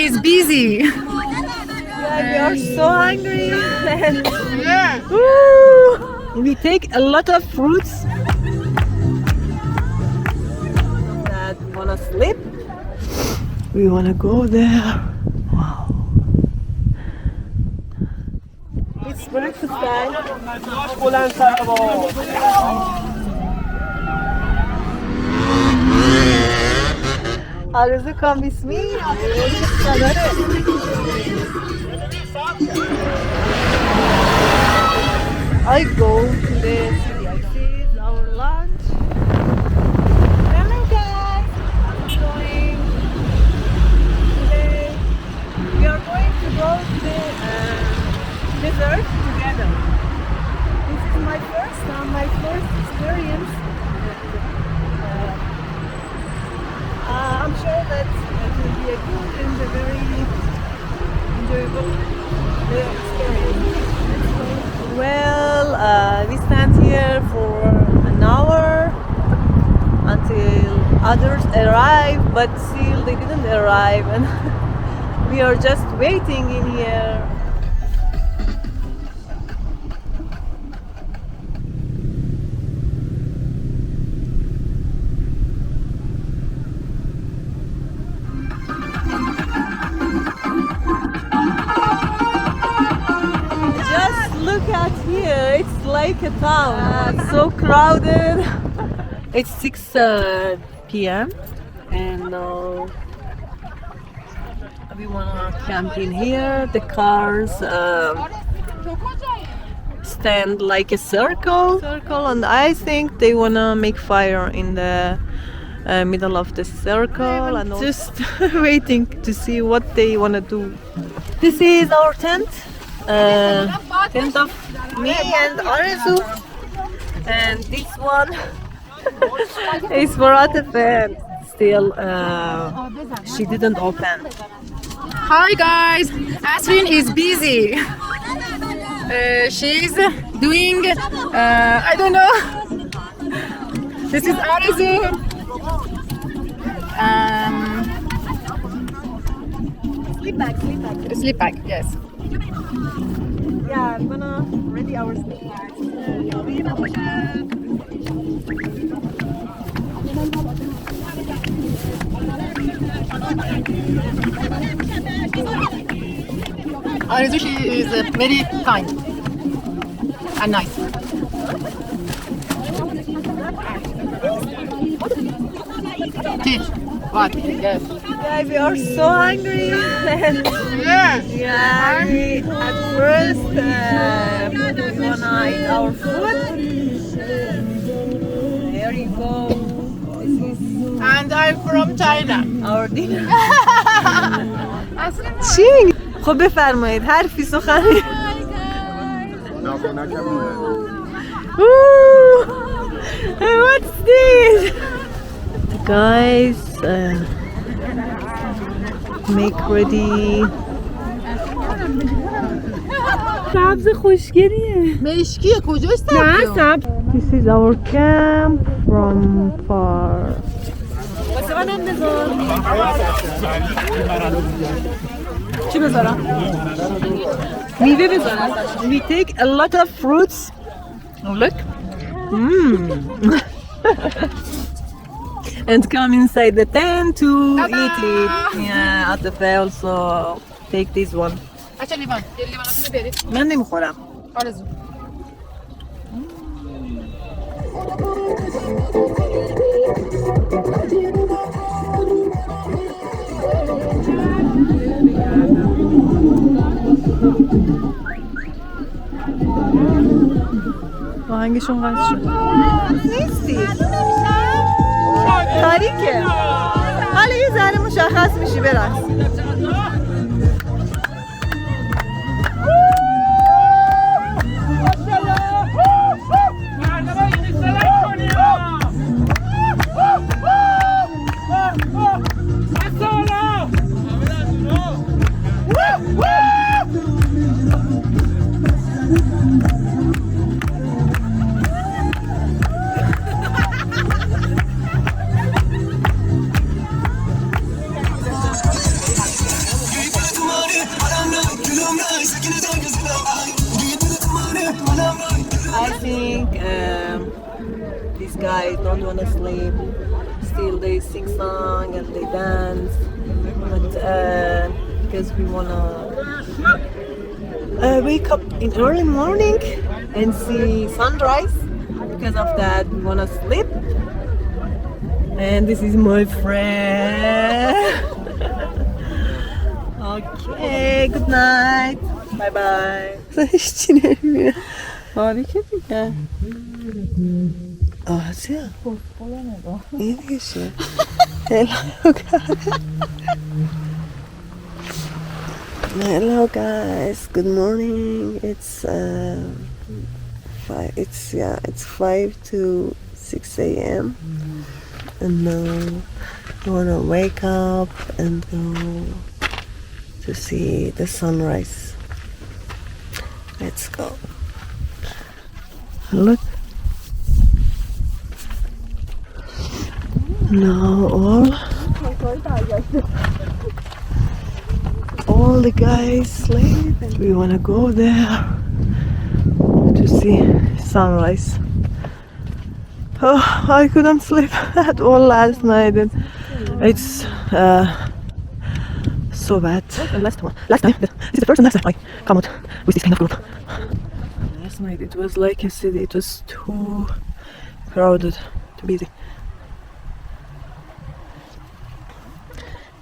is busy. Yeah, we are so hungry. Woo! We take a lot of fruits. That wanna sleep. We wanna go there. Wow. It's breakfast time. Arzu, come with me. I go to the city. I see our lunch. Hello guys, how's it going? Today we are going to go to the desert together. This is my first time, my first experience. I'm sure that it will be a good and a very enjoyable experience. Well, we stand here for an hour until others arrive, but still they didn't arrive, and we are just waiting in here. Look at here, it's like a town. It's so crowded. It's 6 p.m. and we wanna camp in here. The cars stand like a circle, and I think they wanna make fire in the middle of the circle, and just waiting to see what they wanna do. This is our tent. Tent of me and Arzu, and this one is for Atafe. Still, she didn't open. Hi guys, Asrin is busy. She's doing, I don't know. This is Arzu. Sleep bag, yes. Yeah, I'm gonna ready our sleep bags. Arzu, she is very kind and nice. Tea. What? Yes. Guys, we are so hungry. Yeah, we at first we wanna eat our food. There you go. This is And I'm from China. our dinner. چی؟ خب بفرمایید حرفی سخنی. What's this? Guys, make ready. سبز خوشگلیه. مشکیه کجاش سبز؟ نه سبز. This is our camp from far. واسه منم بذار. چی بذارم؟ میوه بذارم. We take a lot of fruits. Look. And come inside the tent to eat it. Yeah, Atafe also take this one. اچه لیوان لیواناتونو برید. من نمیخورم. آرزو. آهنگشون قطع شد. نیستی. تاریکه. حالا یه ذره مشخص میشی برقص. these guys don't want to sleep. Still they sing song and they dance. But because we want to wake up in early morning and see sunrise. Because of that we want to sleep. And this is my friend. Okay, good night. Bye bye. Harika. Asya. İyi geçiyor. Hello guys. Good morning. It's 5 to 6 a.m. And now I wanna wake up and go to see the sunrise. Let's go. Look. Now all the guys sleep and we wanna go there to see sunrise. Oh, I couldn't sleep at all last night and it's so bad. Last time, this is the first and last time I come out with this kind of group. Last night it was like a city, it was too crowded, too busy.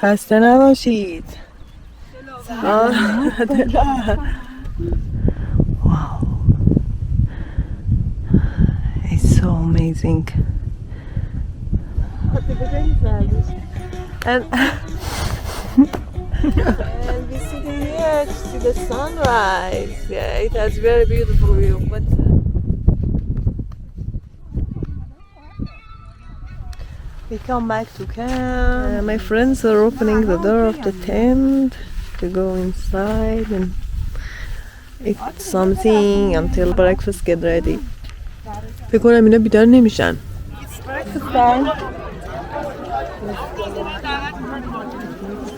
خسته نباشید. Wow. It's so amazing. And and we sitting here to see the sunrise. Yeah, it has very beautiful view. But we come back to camp. My friends are opening the door of the tent to go inside and eat something until breakfast get ready. فکر کنم اینا بیدار نمیشن.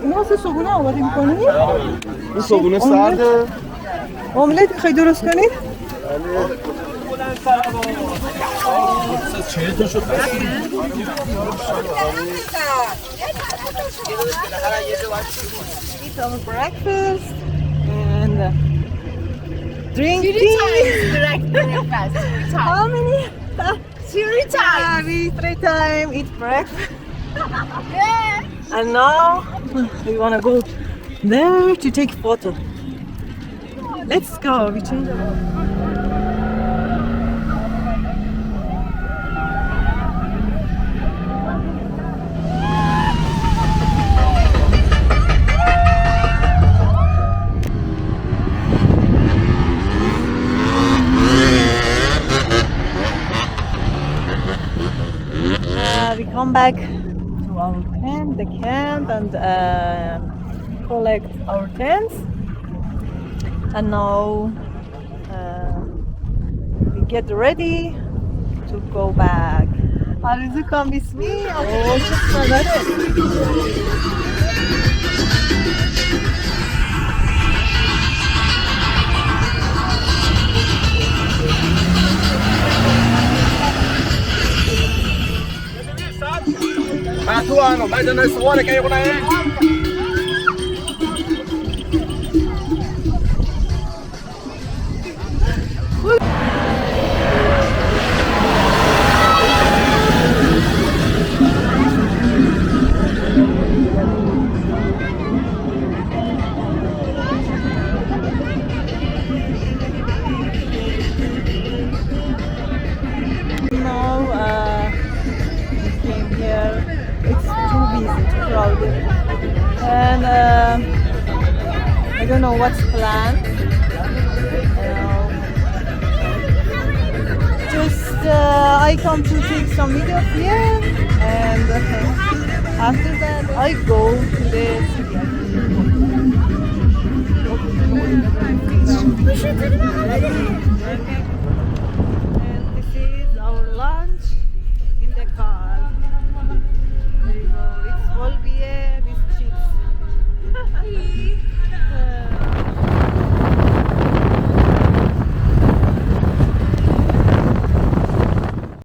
اینا واسه صبحونه آماده می‌کنی؟ این صبحونه سرده. املت می‌خوای درست کنی؟ eat our breakfast and drink tea. How many? 3 times. We 3 times eat breakfast. And now we wanna go there to take photo. Let's go. We change our we come back to our camp, and collect our tents. And now we get ready to go back. Arzu, come with me. Oh, تو انا بعد انا صورك اي غنى. and I don't know what's planned. Just I come to take some video here, and after that I go to the city.